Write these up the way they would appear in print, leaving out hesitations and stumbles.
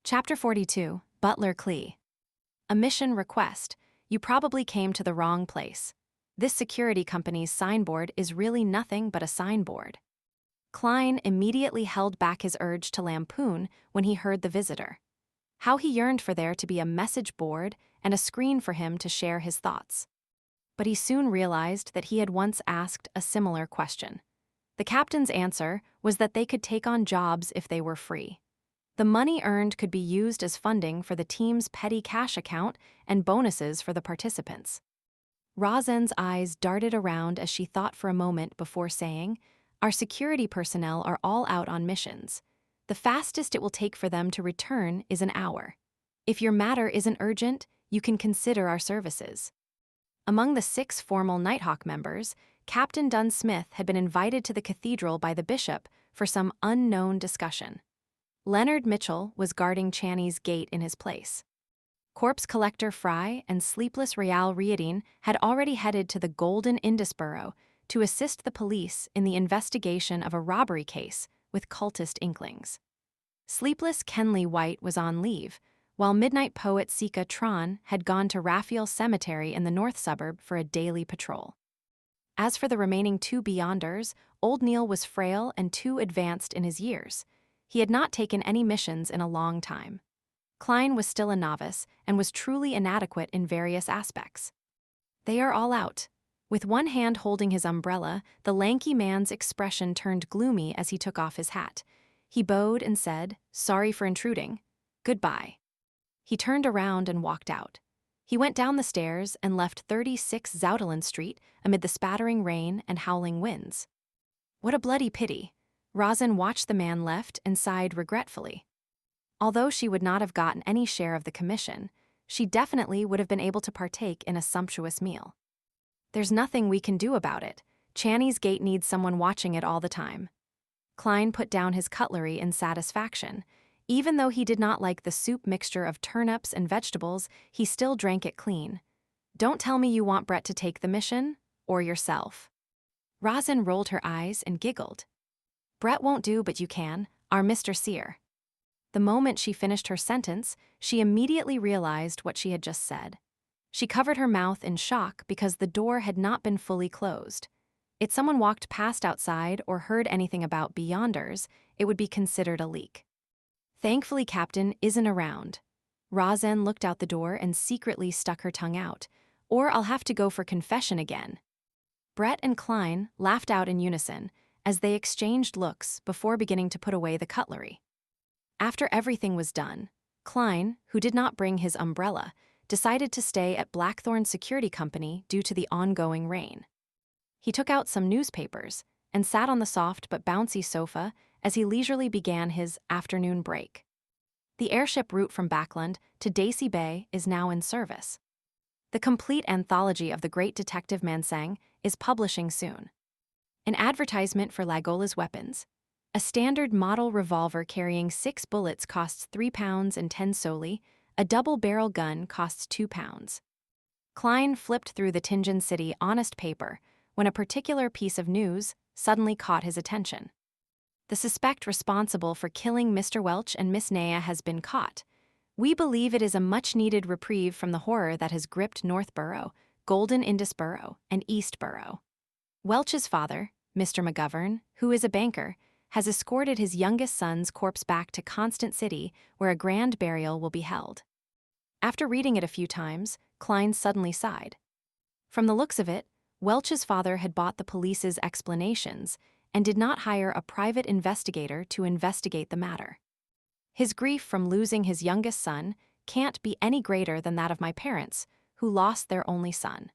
Chapter 42, Butler Klee. A mission request. You probably came to the wrong place. This security company's signboard is really nothing but a signboard. Klein immediately held back his urge to lampoon when he heard the visitor. How he yearned for there to be a message board and a screen for him to share his thoughts. But he soon realized that he had once asked a similar question. The captain's answer was that they could take on jobs if they were free. The money earned could be used as funding for the team's petty cash account and bonuses for the participants. Rozen's eyes darted around as she thought for a moment before saying, "Our security personnel are all out on missions. The fastest it will take for them to return is an hour. If your matter isn't urgent, you can consider our services." Among the 6 formal Nighthawk members, Captain Dunn Smith had been invited to the cathedral by the bishop for some unknown discussion. Leonard Mitchell was guarding Channy's gate in his place. Corpse Collector Fry and Sleepless Real Riadine had already headed to the Golden Indusboro to assist the police in the investigation of a robbery case with cultist inklings. Sleepless Kenley White was on leave, while Midnight Poet Sika Tron had gone to Raphael Cemetery in the north suburb for a daily patrol. As for the remaining 2 Beyonders, Old Neil was frail and too advanced in his years. He had not taken any missions in a long time. Klein was still a novice and was truly inadequate in various aspects. They are all out. With one hand holding his umbrella, the lanky man's expression turned gloomy as he took off his hat. He bowed and said, "Sorry for intruding. Goodbye." He turned around and walked out. He went down the stairs and left 36 Zoudeland Street amid the spattering rain and howling winds. What a bloody pity. Rozen watched the man left and sighed regretfully. Although she would not have gotten any share of the commission, she definitely would have been able to partake in a sumptuous meal. There's nothing we can do about it. Channy's gate needs someone watching it all the time. Klein put down his cutlery in satisfaction. Even though he did not like the soup mixture of turnips and vegetables, he still drank it clean. Don't tell me you want Brett to take the mission, or yourself. Rozen rolled her eyes and giggled. Brett won't do, but you can, our Mr. Sear. The moment she finished her sentence, she immediately realized what she had just said. She covered her mouth in shock because the door had not been fully closed. If someone walked past outside or heard anything about Beyonders, it would be considered a leak. Thankfully, Captain isn't around. Rozen looked out the door and secretly stuck her tongue out. Or I'll have to go for confession again. Brett and Klein laughed out in unison as they exchanged looks before beginning to put away the cutlery. After everything was done, Klein, who did not bring his umbrella, decided to stay at Blackthorn Security Company due to the ongoing rain. He took out some newspapers and sat on the soft but bouncy sofa as he leisurely began his afternoon break. The airship route from Backland to Daisy Bay is now in service. The complete anthology of the great detective Mansang is publishing soon. An advertisement for Lagola's weapons. A standard model revolver carrying 6 bullets costs £3 and 10 soli. A double-barrel gun costs £2. Klein flipped through the Tingen City Honest paper when a particular piece of news suddenly caught his attention. The suspect responsible for killing Mr. Welch and Miss Naya has been caught. We believe it is a much-needed reprieve from the horror that has gripped Northborough, Golden Indusboro, and Eastborough. Welch's father, Mr. McGovern, who is a banker, has escorted his youngest son's corpse back to Constant City, where a grand burial will be held. After reading it a few times, Klein suddenly sighed. From the looks of it, Welch's father had bought the police's explanations and did not hire a private investigator to investigate the matter. His grief from losing his youngest son can't be any greater than that of my parents, who lost their only son.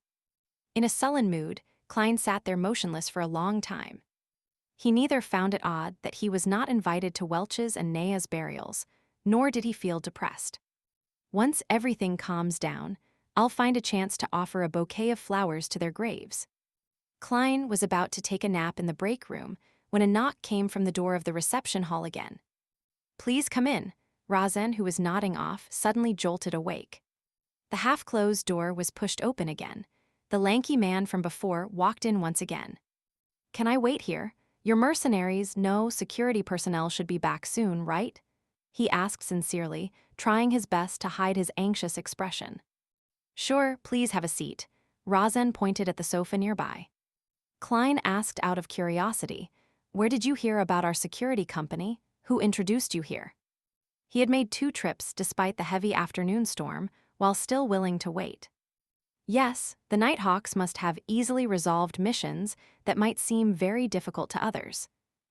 In a sullen mood, Klein sat there motionless for a long time. He neither found it odd that he was not invited to Welch's and Naya's burials, nor did he feel depressed. Once everything calms down, I'll find a chance to offer a bouquet of flowers to their graves. Klein was about to take a nap in the break room when a knock came from the door of the reception hall again. "Please come in." Rozen, who was nodding off, suddenly jolted awake. The half-closed door was pushed open again. The lanky man from before walked in once again. "Can I wait here? Your mercenaries know security personnel should be back soon, right?" he asked sincerely, trying his best to hide his anxious expression. Sure, please have a seat. Rosen pointed at the sofa nearby. Klein asked out of curiosity, where did you hear about our security company? Who introduced you here? He had made 2 trips despite the heavy afternoon storm, while still willing to wait. Yes, the Nighthawks must have easily resolved missions that might seem very difficult to others.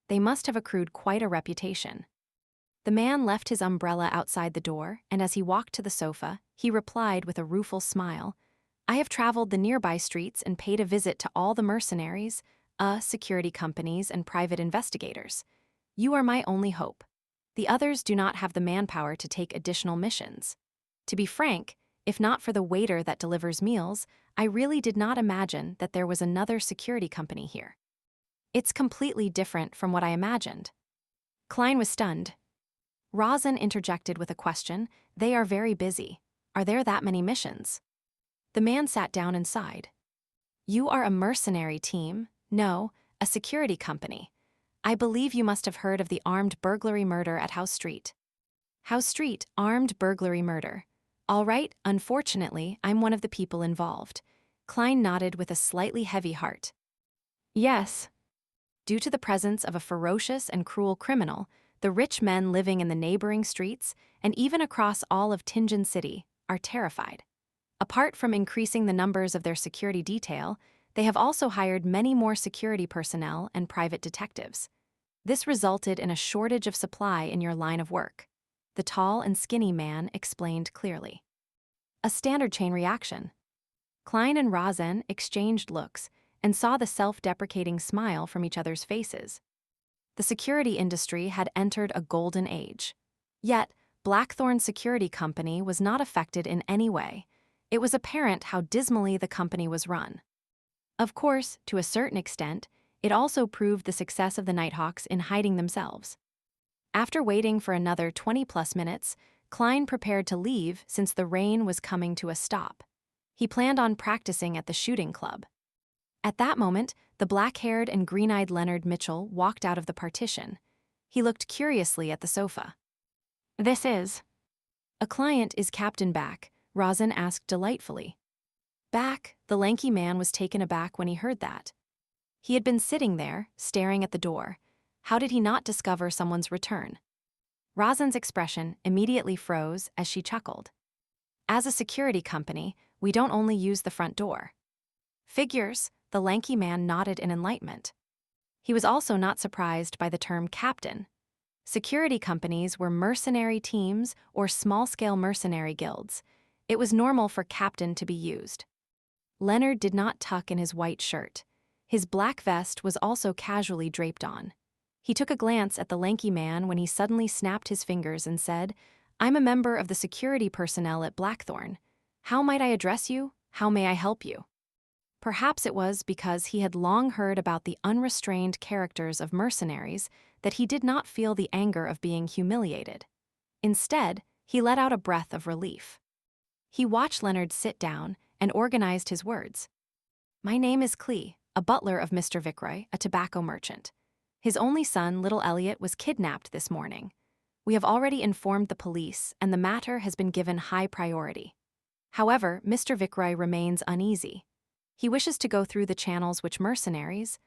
They must have accrued quite a reputation. The man left his umbrella outside the door, and as he walked to the sofa, he replied with a rueful smile, I have traveled the nearby streets and paid a visit to all the mercenaries, security companies, and private investigators. You are my only hope. The others do not have the manpower to take additional missions. To be frank, if not for the waiter that delivers meals, I really did not imagine that there was another security company here. It's completely different from what I imagined. Klein was stunned. Rosen interjected with a question. They are very busy. Are there that many missions? The man sat down and sighed. You are a mercenary team? No, a security company. I believe you must have heard of the armed burglary murder at House Street. House Street, armed burglary murder. All right, unfortunately, I'm one of the people involved. Klein nodded with a slightly heavy heart. Yes. Due to the presence of a ferocious and cruel criminal, the rich men living in the neighboring streets, and even across all of Tianjin City, are terrified. Apart from increasing the numbers of their security detail, they have also hired many more security personnel and private detectives. This resulted in a shortage of supply in your line of work. The tall and skinny man explained clearly. A standard chain reaction. Klein and Rosen exchanged looks and saw the self-deprecating smile from each other's faces. The security industry had entered a golden age. Yet, Blackthorn Security Company was not affected in any way. It was apparent how dismally the company was run. Of course, to a certain extent, it also proved the success of the Nighthawks in hiding themselves. After waiting for another 20-plus minutes, Klein prepared to leave since the rain was coming to a stop. He planned on practicing at the shooting club. At that moment, the black-haired and green-eyed Leonard Mitchell walked out of the partition. He looked curiously at the sofa. This is... A client is Captain Back, Rosen asked delightfully. Back, the lanky man was taken aback when he heard that. He had been sitting there, staring at the door. How did he not discover someone's return? Rosen's expression immediately froze as she chuckled. As a security company, we don't only use the front door. Figures, the lanky man nodded in enlightenment. He was also not surprised by the term captain. Security companies were mercenary teams or small-scale mercenary guilds. It was normal for captain to be used. Leonard did not tuck in his white shirt. His black vest was also casually draped on. He took a glance at the lanky man when he suddenly snapped his fingers and said, I'm a member of the security personnel at Blackthorn. How might I address you? How may I help you? Perhaps it was because he had long heard about the unrestrained characters of mercenaries that he did not feel the anger of being humiliated. Instead, he let out a breath of relief. He watched Leonard sit down and organized his words. My name is Klee, a butler of Mr. Vickroy, a tobacco merchant. His only son, little Elliot, was kidnapped this morning. We have already informed the police, and the matter has been given high priority. However, Mr. Vickroy remains uneasy. He wishes to go through the channels which mercenaries,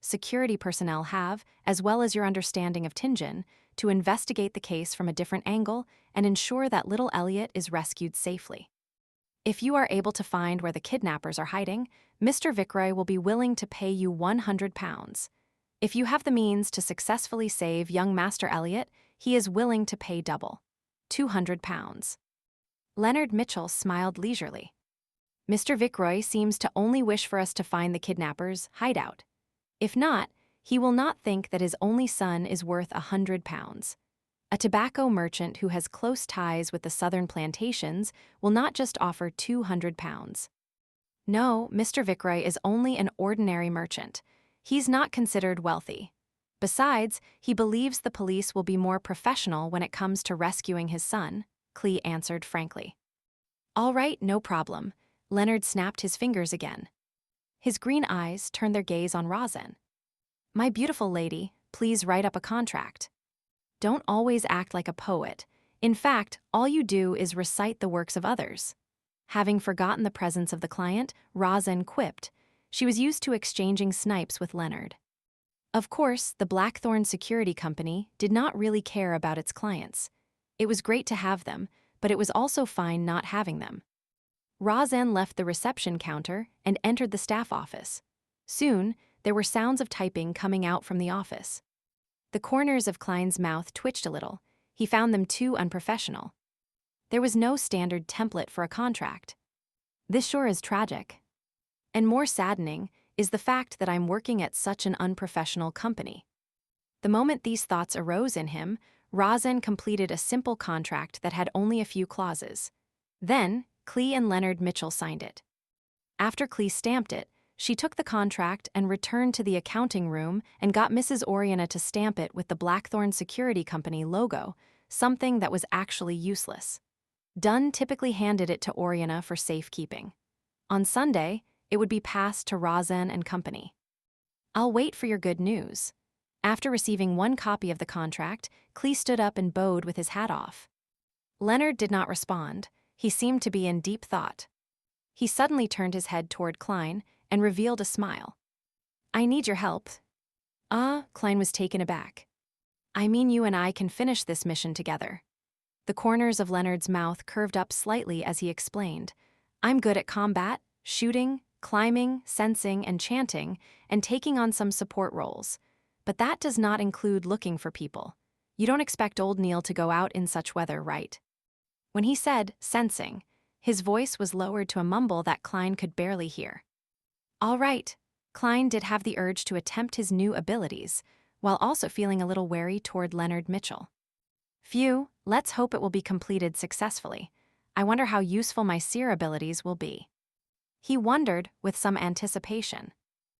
security personnel have, as well as your understanding of Tianjin, to investigate the case from a different angle and ensure that little Elliot is rescued safely. If you are able to find where the kidnappers are hiding, Mr. Vickroy will be willing to pay you £100. If you have the means to successfully save young Master Elliot, he is willing to pay double, £200. Leonard Mitchell smiled leisurely. Mr. Vickroy seems to only wish for us to find the kidnappers' hideout. If not, he will not think that his only son is worth £100. A tobacco merchant who has close ties with the southern plantations will not just offer £200. No, Mr. Vickroy is only an ordinary merchant. He's not considered wealthy. Besides, he believes the police will be more professional when it comes to rescuing his son, Klee answered frankly. All right, no problem. Leonard snapped his fingers again. His green eyes turned their gaze on Rosen. My beautiful lady, please write up a contract. Don't always act like a poet. In fact, all you do is recite the works of others. Having forgotten the presence of the client, Rosin quipped. She was used to exchanging snipes with Leonard. Of course, the Blackthorn Security Company did not really care about its clients. It was great to have them, but it was also fine not having them. Rosin left the reception counter and entered the staff office. Soon, there were sounds of typing coming out from the office. The corners of Klein's mouth twitched a little. He found them too unprofessional. There was no standard template for a contract. This sure is tragic. And more saddening is the fact that I'm working at such an unprofessional company. The moment these thoughts arose in him, Rosin completed a simple contract that had only a few clauses. Then, Klee and Leonard Mitchell signed it. After Klee stamped it, she took the contract and returned to the accounting room and got Mrs. Oriana to stamp it with the Blackthorn Security Company logo, something that was actually useless. Dunn typically handed it to Oriana for safekeeping. On Sunday, it would be passed to Rosin and Company. I'll wait for your good news. After receiving one copy of the contract, Klee stood up and bowed with his hat off. Leonard did not respond. He seemed to be in deep thought. He suddenly turned his head toward Klein and revealed a smile. I need your help. Klein was taken aback. I mean, you and I can finish this mission together. The corners of Leonard's mouth curved up slightly as he explained. I'm good at combat, shooting, climbing, sensing, and chanting, and taking on some support roles. But that does not include looking for people. You don't expect old Neil to go out in such weather, right? When he said sensing, his voice was lowered to a mumble that Klein could barely hear. All right, Klein did have the urge to attempt his new abilities, while also feeling a little wary toward Leonard Mitchell. Phew, let's hope it will be completed successfully. I wonder how useful my seer abilities will be. He wondered with some anticipation.